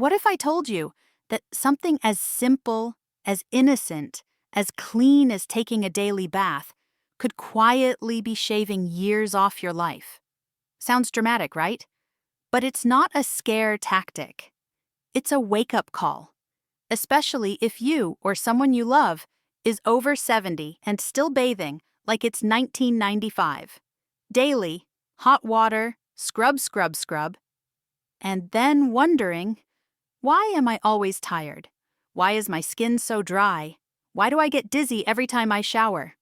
What if I told you that something as simple, as innocent, as clean as taking a daily bath could quietly be shaving years off your life? Sounds dramatic, right? But it's not a scare tactic. It's a wake-up call, especially if you or someone you love is over 70 and still bathing like it's 1995. Daily, hot water, scrub, scrub, scrub, and then wondering, why am I always tired? Why is my skin so dry? Why do I get dizzy every time I shower?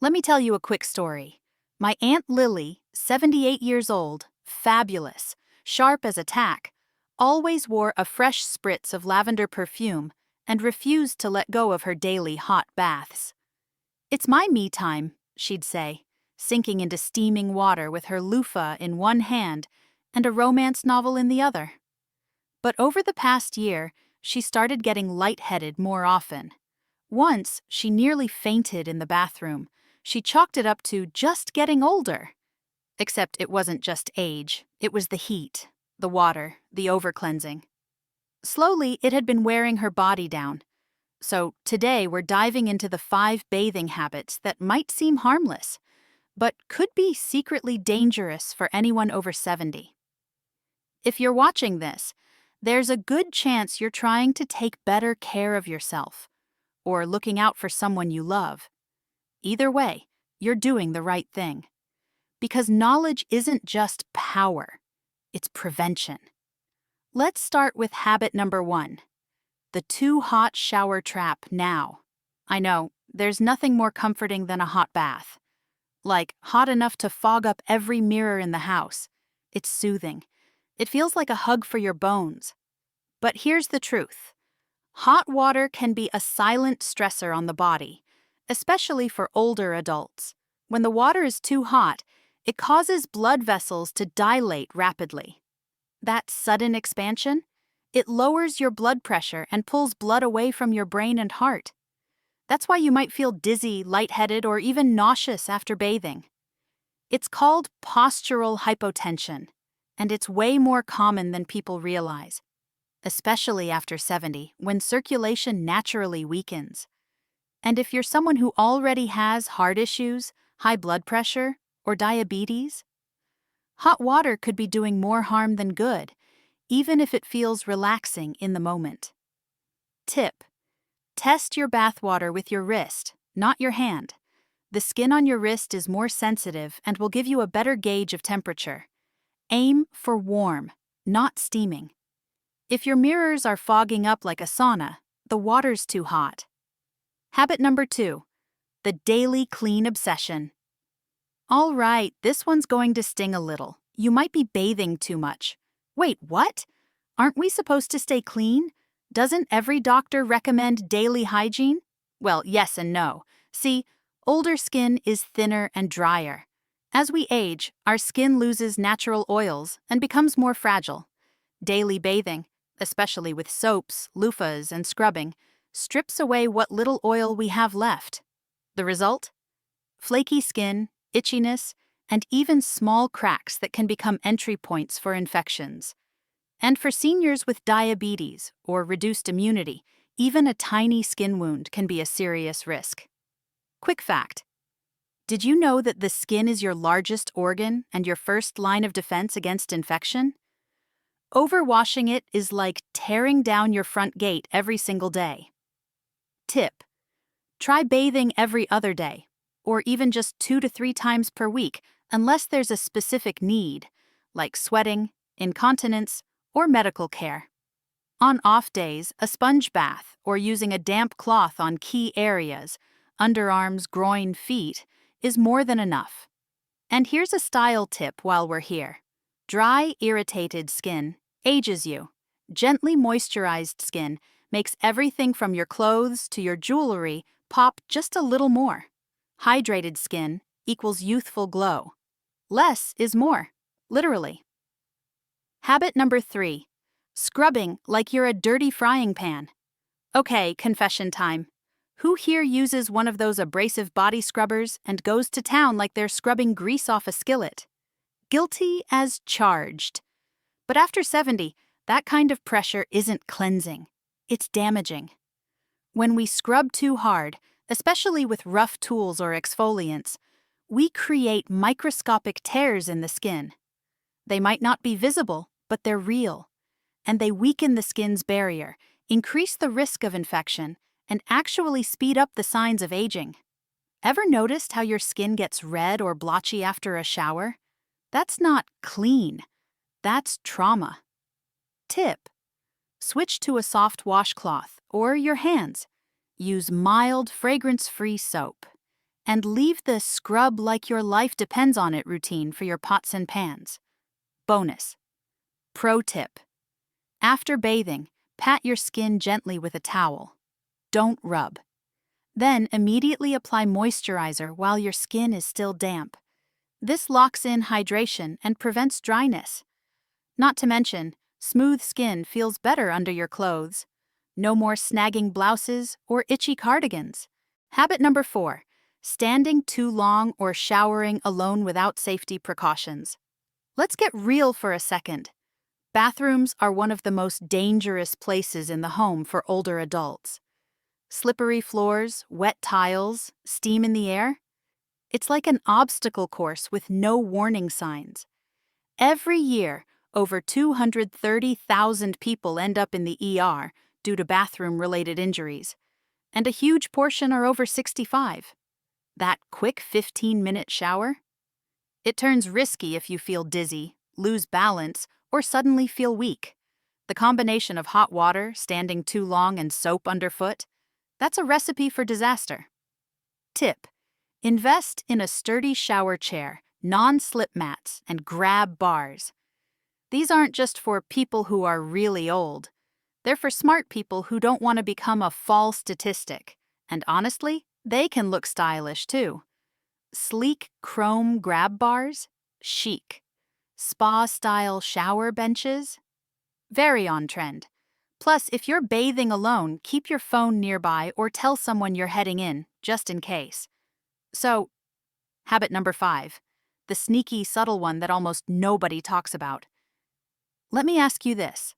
Let me tell you a quick story. My Aunt Lily, 78 years old, fabulous, sharp as a tack, always wore a fresh spritz of lavender perfume and refused to let go of her daily hot baths. "It's my me time," she'd say, sinking into steaming water with her loofah in one hand and a romance novel in the other. But over the past year, she started getting lightheaded more often. Once, she nearly fainted in the bathroom. She chalked it up to just getting older. Except it wasn't just age, it was the heat, the water, the over-cleansing. Slowly, it had been wearing her body down. So today, we're diving into the 5 bathing habits that might seem harmless, but could be secretly dangerous for anyone over 70. If you're watching this, there's a good chance you're trying to take better care of yourself, or looking out for someone you love. Either way, you're doing the right thing. Because knowledge isn't just power, it's prevention. Let's start with habit number 1, the too hot shower trap now. I know, there's nothing more comforting than a hot bath. Like, hot enough to fog up every mirror in the house. It's soothing. It feels like a hug for your bones. But here's the truth. Hot water can be a silent stressor on the body, especially for older adults. When the water is too hot, it causes blood vessels to dilate rapidly. That sudden expansion, it lowers your blood pressure and pulls blood away from your brain and heart. That's why you might feel dizzy, lightheaded, or even nauseous after bathing. It's called postural hypotension, and it's way more common than people realize, especially after 70, when circulation naturally weakens. And if you're someone who already has heart issues, high blood pressure, or diabetes, hot water could be doing more harm than good, even if it feels relaxing in the moment. Tip: test your bathwater with your wrist, not your hand. The skin on your wrist is more sensitive and will give you a better gauge of temperature. Aim for warm, not steaming. If your mirrors are fogging up like a sauna, the water's too hot. Habit number 2, the daily clean obsession. All right, this one's going to sting a little. You might be bathing too much. Wait, what? Aren't we supposed to stay clean? Doesn't every doctor recommend daily hygiene? Well, yes and no. See, older skin is thinner and drier. As we age, our skin loses natural oils and becomes more fragile. Daily bathing, especially with soaps, loofahs, and scrubbing, strips away what little oil we have left. The result? Flaky skin, itchiness, and even small cracks that can become entry points for infections. And for seniors with diabetes or reduced immunity, even a tiny skin wound can be a serious risk. Quick fact: did you know that the skin is your largest organ and your first line of defense against infection? Overwashing it is like tearing down your front gate every single day. Tip: try bathing every other day, or even just 2 to 3 times per week, unless there's a specific need, like sweating, incontinence, or medical care. On off days, a sponge bath or using a damp cloth on key areas, underarms, groin, feet, is more than enough. And here's a style tip while we're here. Dry, irritated skin ages you. Gently moisturized skin makes everything from your clothes to your jewelry pop just a little more. Hydrated skin equals youthful glow. Less is more, literally. Habit number 3, scrubbing like you're a dirty frying pan. Okay, confession time. Who here uses one of those abrasive body scrubbers and goes to town like they're scrubbing grease off a skillet? Guilty as charged. But after 70, That kind of pressure isn't cleansing. It's damaging. When we scrub too hard, especially with rough tools or exfoliants, we create microscopic tears in the skin. They might not be visible, but they're real. And they weaken the skin's barrier, increase the risk of infection, and actually speed up the signs of aging. Ever noticed how your skin gets red or blotchy after a shower? That's not clean. That's trauma. Tip: switch to a soft washcloth or your hands. Use mild, fragrance-free soap. And leave the scrub like your life depends on it routine for your pots and pans. Bonus. Pro tip: after bathing, pat your skin gently with a towel. Don't rub. Then immediately apply moisturizer while your skin is still damp. This locks in hydration and prevents dryness. Not to mention, smooth skin feels better under your clothes. No more snagging blouses or itchy cardigans. Habit number 4. Standing too long or showering alone without safety precautions. Let's get real for a second. Bathrooms are one of the most dangerous places in the home for older adults. Slippery floors, wet tiles, steam in the air. It's like an obstacle course with no warning signs. Every year, over 230,000 people end up in the ER due to bathroom-related injuries, and a huge portion are over 65. That quick 15-minute shower? It turns risky if you feel dizzy, lose balance, or suddenly feel weak. The combination of hot water, standing too long, and soap underfoot, that's a recipe for disaster. Tip: invest in a sturdy shower chair, non-slip mats, and grab bars. These aren't just for people who are really old. They're for smart people who don't want to become a fall statistic. And honestly, they can look stylish too. Sleek chrome grab bars? Chic. Spa-style shower benches? Very on trend. Plus, if you're bathing alone, keep your phone nearby or tell someone you're heading in, just in case. So, habit number 5. The sneaky, subtle one that almost nobody talks about. Let me ask you this.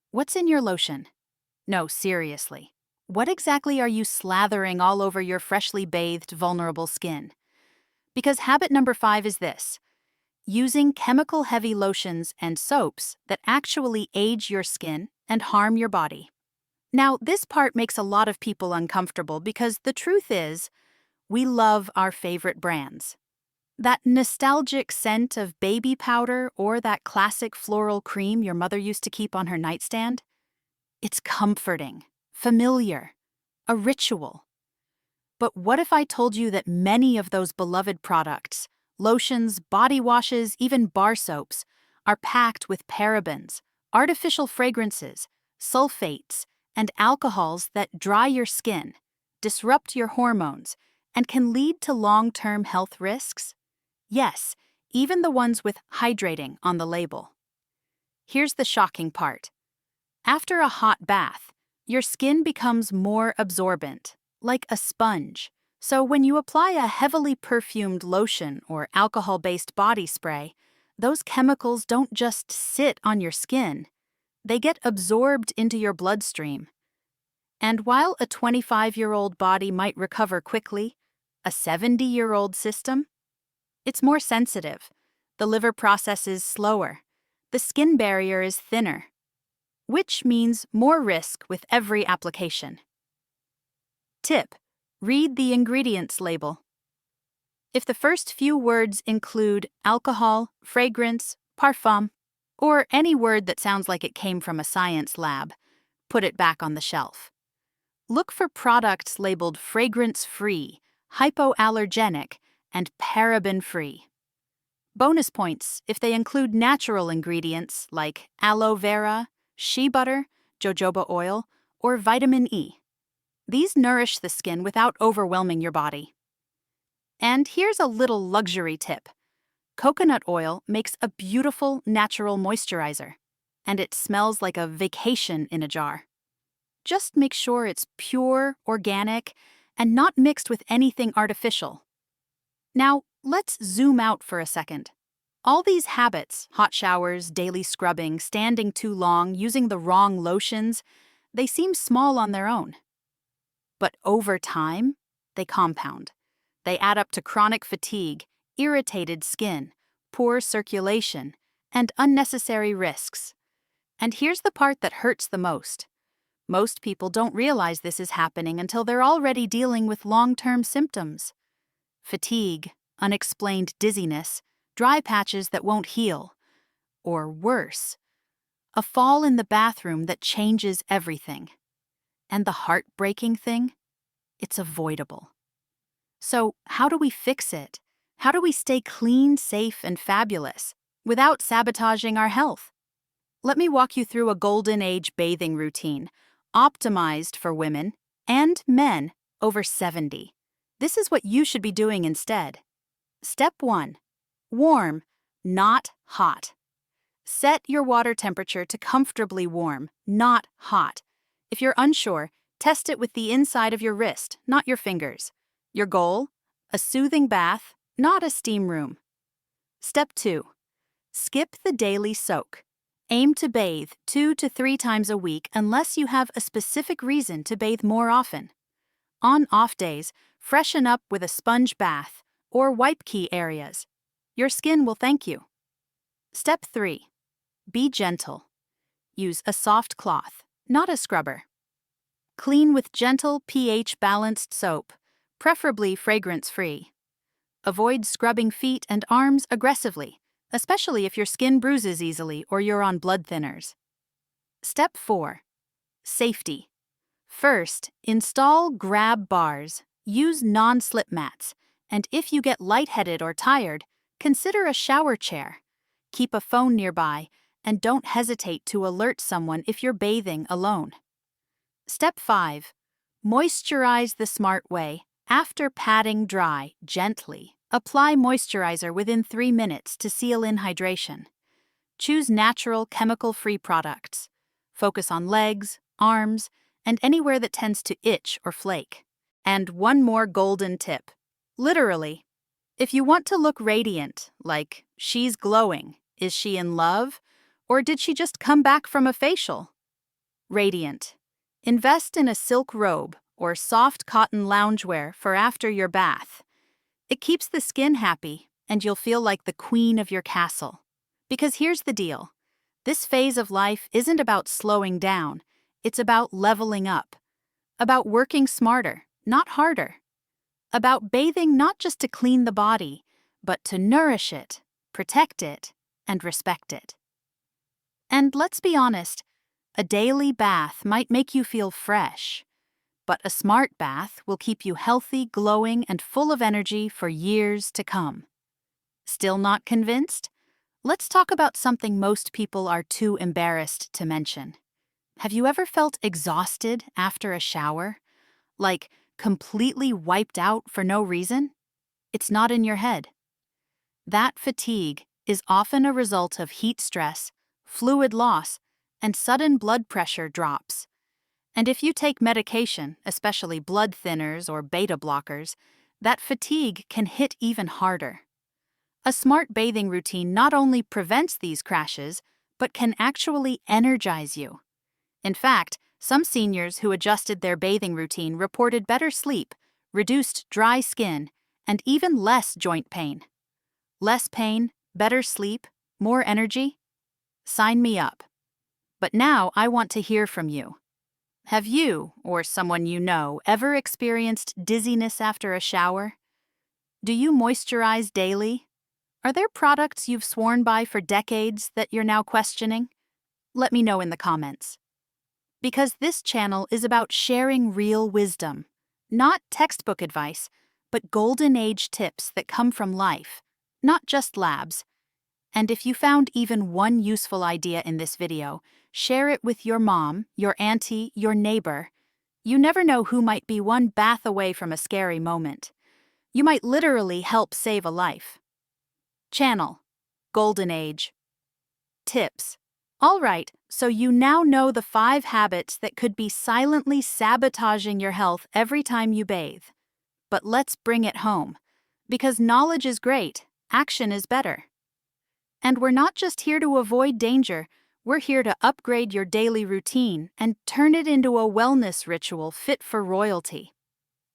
What's in your lotion? No, seriously. What exactly are you slathering all over your freshly bathed, vulnerable skin? Because habit number 5 is this: using chemical-heavy lotions and soaps that actually age your skin and harm your body. Now, this part makes a lot of people uncomfortable because the truth is, we love our favorite brands. That nostalgic scent of baby powder or that classic floral cream your mother used to keep on her nightstand? It's comforting, familiar, a ritual. But what if I told you that many of those beloved products, lotions, body washes, even bar soaps, are packed with parabens, artificial fragrances, sulfates, and alcohols that dry your skin, disrupt your hormones, and can lead to long-term health risks? Yes, even the ones with hydrating on the label. Here's the shocking part. After a hot bath, your skin becomes more absorbent, like a sponge. So when you apply a heavily perfumed lotion or alcohol-based body spray, those chemicals don't just sit on your skin. They get absorbed into your bloodstream. And while a 25-year-old body might recover quickly, a 70-year-old system? It's more sensitive. The liver processes slower. The skin barrier is thinner, which means more risk with every application. Tip: read the ingredients label. If the first few words include alcohol, fragrance, parfum, or any word that sounds like it came from a science lab, put it back on the shelf. Look for products labeled fragrance-free, hypoallergenic, and paraben-free. Bonus points if they include natural ingredients like aloe vera, shea butter, jojoba oil, or vitamin E. These nourish the skin without overwhelming your body. And here's a little luxury tip. Coconut oil makes a beautiful natural moisturizer, and it smells like a vacation in a jar. Just make sure it's pure, organic, and not mixed with anything artificial. Now, let's zoom out for a second. All these habits, hot showers, daily scrubbing, standing too long, using the wrong lotions, they seem small on their own. But over time, they compound. They add up to chronic fatigue, irritated skin, poor circulation, and unnecessary risks. And here's the part that hurts the most. Most people don't realize this is happening until they're already dealing with long-term symptoms. Fatigue, unexplained dizziness, dry patches that won't heal, or worse, a fall in the bathroom that changes everything. And the heartbreaking thing? It's avoidable. So, how do we fix it? How do we stay clean, safe, and fabulous without sabotaging our health? Let me walk you through a golden age bathing routine, optimized for women and men over 70. This is what you should be doing instead. Step 1. Warm, not hot. Set your water temperature to comfortably warm, not hot. If you're unsure, test it with the inside of your wrist, not your fingers. Your goal? A soothing bath, not a steam room. Step 2. Skip the daily soak. Aim to bathe 2 to 3 times a week unless you have a specific reason to bathe more often. On off days, freshen up with a sponge bath or wipe key areas. Your skin will thank you. Step 3. Be gentle. Use a soft cloth, not a scrubber. Clean with gentle pH-balanced soap, preferably fragrance-free. Avoid scrubbing feet and arms aggressively, especially if your skin bruises easily or you're on blood thinners. Step 4. Safety. First, install grab bars, use non-slip mats, and if you get lightheaded or tired, consider a shower chair. Keep a phone nearby, and don't hesitate to alert someone if you're bathing alone. Step 5. Moisturize the smart way. After patting dry, gently, apply moisturizer within 3 minutes to seal in hydration. Choose natural, chemical-free products. Focus on legs, arms, and anywhere that tends to itch or flake. And one more golden tip. Literally, if you want to look radiant, like she's glowing, is she in love? Or did she just come back from a facial? Radiant. Invest in a silk robe or soft cotton loungewear for after your bath. It keeps the skin happy, and you'll feel like the queen of your castle. Because here's the deal. This phase of life isn't about slowing down. It's about leveling up. About working smarter, not harder. About bathing not just to clean the body, but to nourish it, protect it, and respect it. And let's be honest, a daily bath might make you feel fresh, but a smart bath will keep you healthy, glowing, and full of energy for years to come. Still not convinced? Let's talk about something most people are too embarrassed to mention. Have you ever felt exhausted after a shower? Like completely wiped out for no reason? It's not in your head. That fatigue is often a result of heat stress, fluid loss, and sudden blood pressure drops. And if you take medication, especially blood thinners or beta blockers, that fatigue can hit even harder. A smart bathing routine not only prevents these crashes, but can actually energize you. In fact, some seniors who adjusted their bathing routine reported better sleep, reduced dry skin, and even less joint pain. Less pain, better sleep, more energy? Sign me up. But now I want to hear from you. Have you, or someone you know, ever experienced dizziness after a shower? Do you moisturize daily? Are there products you've sworn by for decades that you're now questioning? Let me know in the comments. Because this channel is about sharing real wisdom, not textbook advice, but golden age tips that come from life, not just labs. And if you found even one useful idea in this video, share it with your mom, your auntie, your neighbor. You never know who might be one bath away from a scary moment. You might literally help save a life. Channel, Golden Age. Tips. All right, so you now know the 5 habits that could be silently sabotaging your health every time you bathe. But let's bring it home. Because knowledge is great, action is better. And we're not just here to avoid danger, we're here to upgrade your daily routine and turn it into a wellness ritual fit for royalty.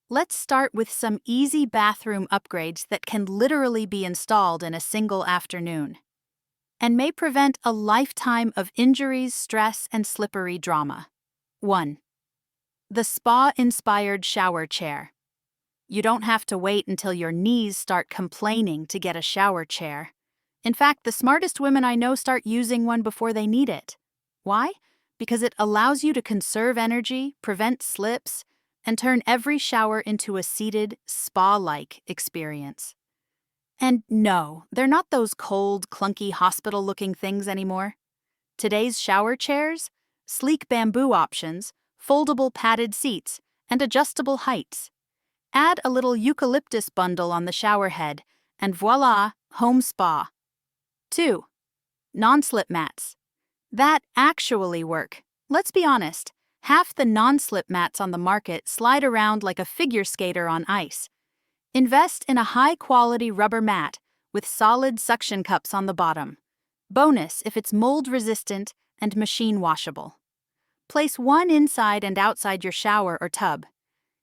Let's start with some easy bathroom upgrades that can literally be installed in a single afternoon and may prevent a lifetime of injuries, stress, and slippery drama. 1. The spa-inspired shower chair. You don't have to wait until your knees start complaining to get a shower chair. In fact, the smartest women I know start using one before they need it. Why? Because it allows you to conserve energy, prevent slips, and turn every shower into a seated, spa-like experience. And no, they're not those cold, clunky, hospital-looking things anymore. Today's shower chairs? Sleek bamboo options, foldable padded seats, and adjustable heights. Add a little eucalyptus bundle on the shower head, and voila, home spa. 2. Non-slip mats. That actually work. Let's be honest, half the non-slip mats on the market slide around like a figure skater on ice. Invest in a high-quality rubber mat with solid suction cups on the bottom. Bonus if it's mold-resistant and machine washable. Place one inside and outside your shower or tub.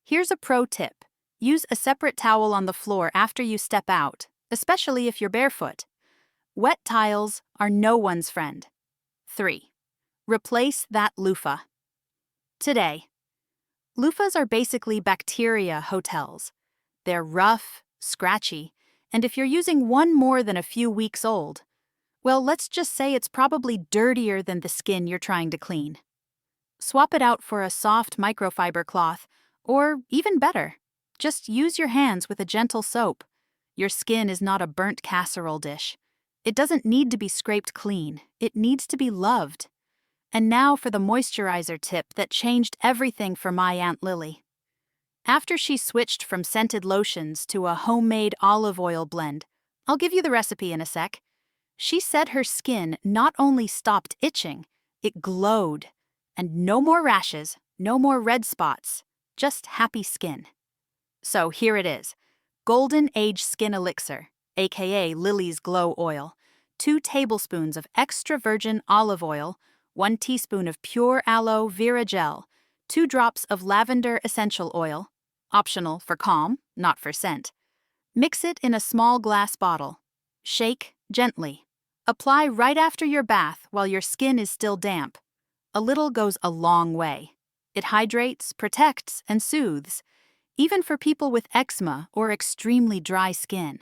Here's a pro tip. Use a separate towel on the floor after you step out, especially if you're barefoot. Wet tiles are no one's friend. 3. Replace that loofah. Today, loofahs are basically bacteria hotels. They're rough, scratchy, and if you're using one more than a few weeks old, well, let's just say it's probably dirtier than the skin you're trying to clean. Swap it out for a soft microfiber cloth, or even better, just use your hands with a gentle soap. Your skin is not a burnt casserole dish. It doesn't need to be scraped clean. It needs to be loved. And now for the moisturizer tip that changed everything for my Aunt Lily. After she switched from scented lotions to a homemade olive oil blend, I'll give you the recipe in a sec, she said her skin not only stopped itching, it glowed. And no more rashes, no more red spots, just happy skin. So here it is, Golden Age Skin Elixir, aka Lily's Glow Oil, 2 tablespoons of extra virgin olive oil, 1 teaspoon of pure aloe vera gel, 2 drops of lavender essential oil, optional for calm, not for scent. Mix it in a small glass bottle. Shake gently. Apply right after your bath while your skin is still damp. A little goes a long way. It hydrates, protects, and soothes, even for people with eczema or extremely dry skin.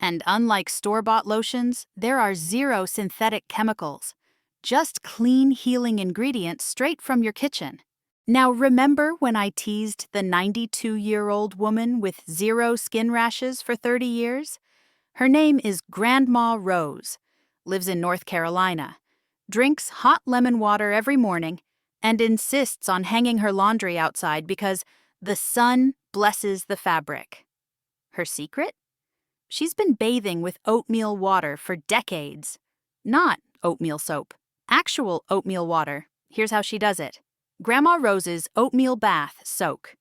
And unlike store-bought lotions, there are 0 synthetic chemicals. Just clean, healing ingredients straight from your kitchen. Now remember when I teased the 92-year-old woman with 0 skin rashes for 30 years? Her name is Grandma Rose, lives in North Carolina, drinks hot lemon water every morning, and insists on hanging her laundry outside because the sun blesses the fabric. Her secret? She's been bathing with oatmeal water for decades. Not oatmeal soap, actual oatmeal water. Here's how she does it. Grandma Rose's Oatmeal Bath Soak.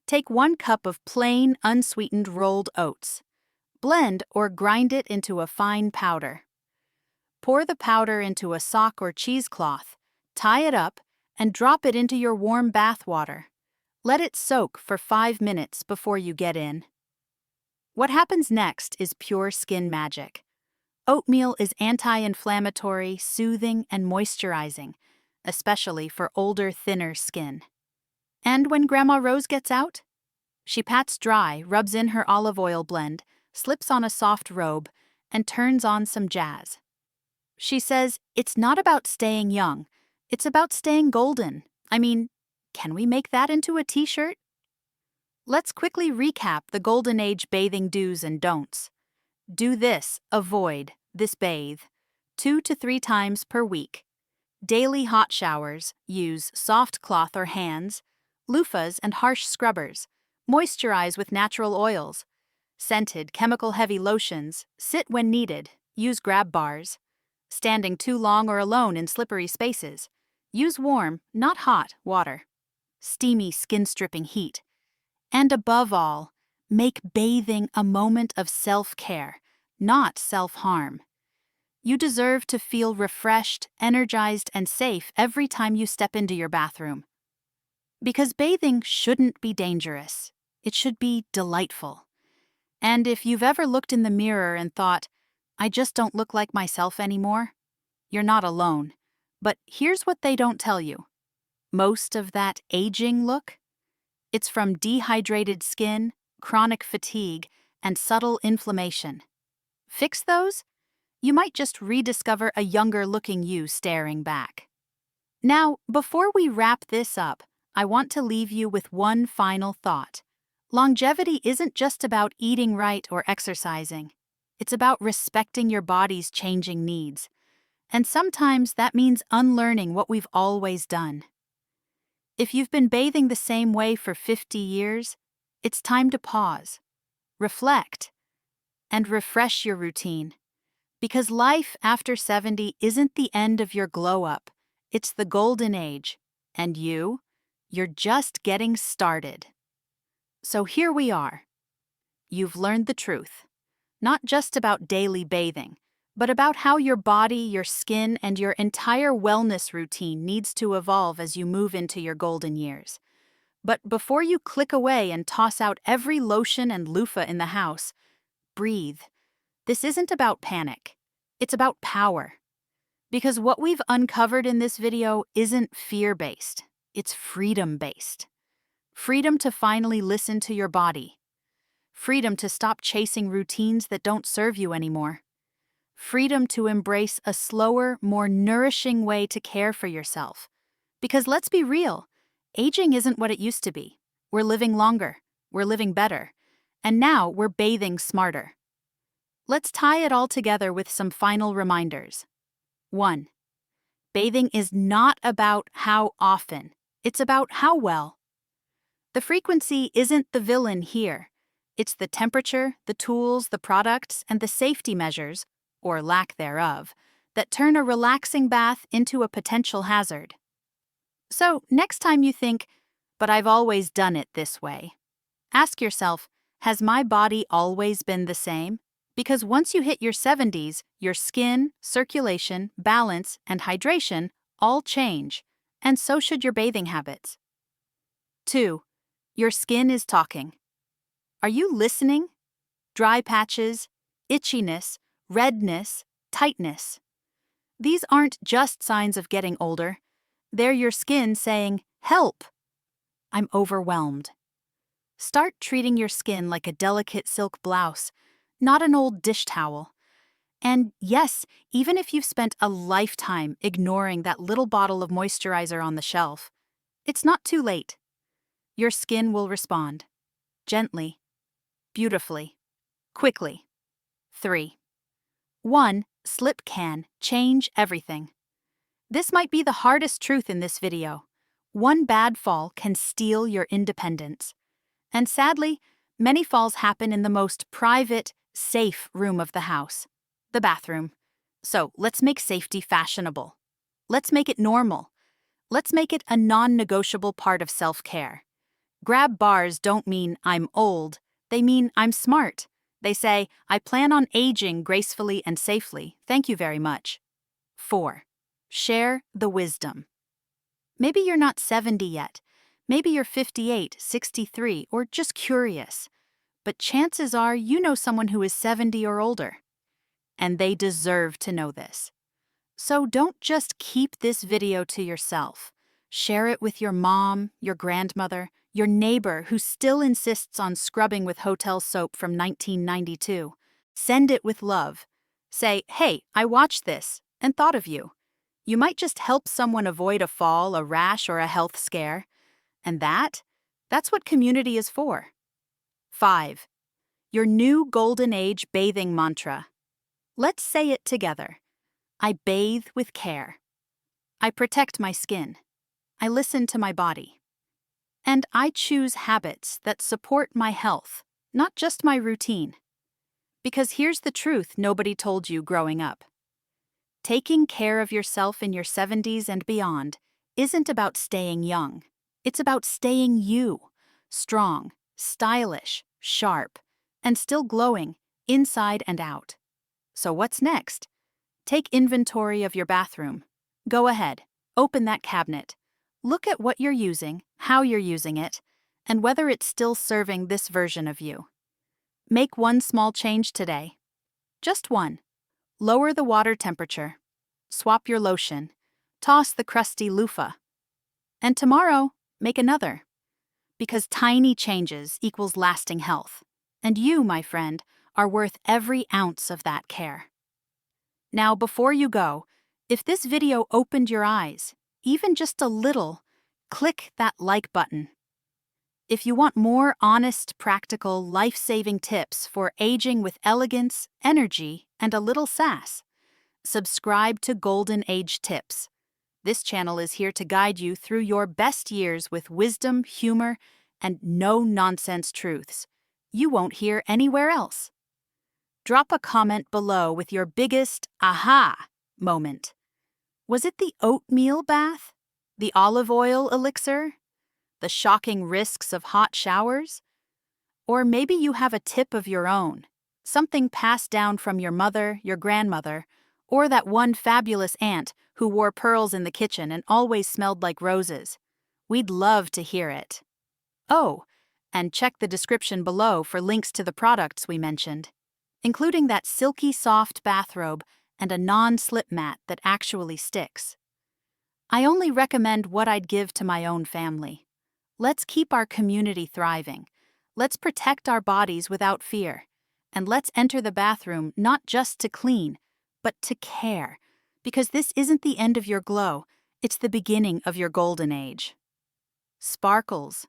Take 1 cup of plain, unsweetened rolled oats. Blend or grind it into a fine powder. Pour the powder into a sock or cheesecloth, tie it up, and drop it into your warm bath water. Let it soak for 5 minutes before you get in. What happens next is pure skin magic. Oatmeal is anti-inflammatory, soothing, and moisturizing, especially for older, thinner skin. And when Grandma Rose gets out? She pats dry, rubs in her olive oil blend, slips on a soft robe, and turns on some jazz. She says, it's not about staying young, it's about staying golden. I mean, can we make that into a t-shirt? Let's quickly recap the Golden Age bathing do's and don'ts. Do this, avoid, this bathe, 2 to 3 times per week. Daily hot showers, use soft cloth or hands, loofahs and harsh scrubbers, moisturize with natural oils, scented, chemical-heavy lotions, sit when needed, use grab bars, standing too long or alone in slippery spaces, use warm, not hot, water, steamy skin-stripping heat, and above all, make bathing a moment of self-care, not self-harm. You deserve to feel refreshed, energized, and safe every time you step into your bathroom. Because bathing shouldn't be dangerous. It should be delightful. And if you've ever looked in the mirror and thought, I just don't look like myself anymore, you're not alone. But here's what they don't tell you. Most of that aging look, it's from dehydrated skin, chronic fatigue, and subtle inflammation. Fix those? You might just rediscover a younger-looking you staring back. Now, before we wrap this up, I want to leave you with one final thought. Longevity isn't just about eating right or exercising. It's about respecting your body's changing needs. And sometimes that means unlearning what we've always done. If you've been bathing the same way for 50 years, it's time to pause, reflect, and refresh your routine. Because life after 70 isn't the end of your glow-up, it's the golden age. And you're just getting started. So here we are. You've learned the truth, not just about daily bathing, but about how your body, your skin, and your entire wellness routine needs to evolve as you move into your golden years. But before you click away and toss out every lotion and loofah in the house, breathe. This isn't about panic. It's about power. Because what we've uncovered in this video isn't fear-based. It's freedom-based. Freedom to finally listen to your body. Freedom to stop chasing routines that don't serve you anymore. Freedom to embrace a slower, more nourishing way to care for yourself. Because let's be real, aging isn't what it used to be. We're living longer, we're living better, and now we're bathing smarter. Let's tie it all together with some final reminders. 1. Bathing is not about how often, it's about how well. The frequency isn't the villain here. It's the temperature, the tools, the products, and the safety measures, or lack thereof, that turn a relaxing bath into a potential hazard. So, next time you think, but I've always done it this way, ask yourself, has my body always been the same? Because once you hit your 70s, your skin, circulation, balance, and hydration all change, and so should your bathing habits. 2. Your skin is talking. Are you listening? Dry patches, itchiness, redness, tightness. These aren't just signs of getting older. They're your skin saying, help! I'm overwhelmed. Start treating your skin like a delicate silk blouse, not an old dish towel. And yes, even if you've spent a lifetime ignoring that little bottle of moisturizer on the shelf, it's not too late. Your skin will respond. Gently, beautifully, quickly. 3. 1 slip can change everything. This might be the hardest truth in this video. One bad fall can steal your independence. And sadly, many falls happen in the most private, safe room of the house, the bathroom. So let's make safety fashionable. Let's make it normal. Let's make it a non-negotiable part of self-care. Grab bars don't mean I'm old, they mean I'm smart. They say, I plan on aging gracefully and safely, thank you very much. 4. Share the wisdom. Maybe you're not 70 yet. Maybe you're 58, 63, or just curious. But chances are you know someone who is 70 or older. And they deserve to know this. So don't just keep this video to yourself. Share it with your mom, your grandmother, your neighbor who still insists on scrubbing with hotel soap from 1992. Send it with love. Say, hey, I watched this and thought of you. You might just help someone avoid a fall, a rash, or a health scare. And that's what community is for. 5. Your new golden age bathing mantra. Let's say it together. I bathe with care. I protect my skin. I listen to my body. And I choose habits that support my health, not just my routine. Because here's the truth nobody told you growing up. Taking care of yourself in your 70s and beyond isn't about staying young. It's about staying you, strong, stylish, sharp, and still glowing inside and out. So what's next? Take inventory of your bathroom. Go ahead, open that cabinet. Look at what you're using, how you're using it, and whether it's still serving this version of you. Make one small change today. Just one. Lower the water temperature. Swap your lotion. Toss the crusty loofah. And tomorrow, make another. Because tiny changes equals lasting health. And you, my friend, are worth every ounce of that care. Now, before you go, if this video opened your eyes, even just a little, click that like button. If you want more honest, practical, life-saving tips for aging with elegance, energy, and a little sass, subscribe to Golden Age Tips. This channel is here to guide you through your best years with wisdom, humor, and no-nonsense truths you won't hear anywhere else. Drop a comment below with your biggest aha moment. Was it the oatmeal bath? The olive oil elixir? The shocking risks of hot showers? Or maybe you have a tip of your own, something passed down from your mother, your grandmother, or that one fabulous aunt who wore pearls in the kitchen and always smelled like roses. We'd love to hear it. Oh, and check the description below for links to the products we mentioned, including that silky soft bathrobe and a non-slip mat that actually sticks. I only recommend what I'd give to my own family. Let's keep our community thriving. Let's protect our bodies without fear. And let's enter the bathroom not just to clean, but to care. Because this isn't the end of your glow, it's the beginning of your golden age. Sparkles,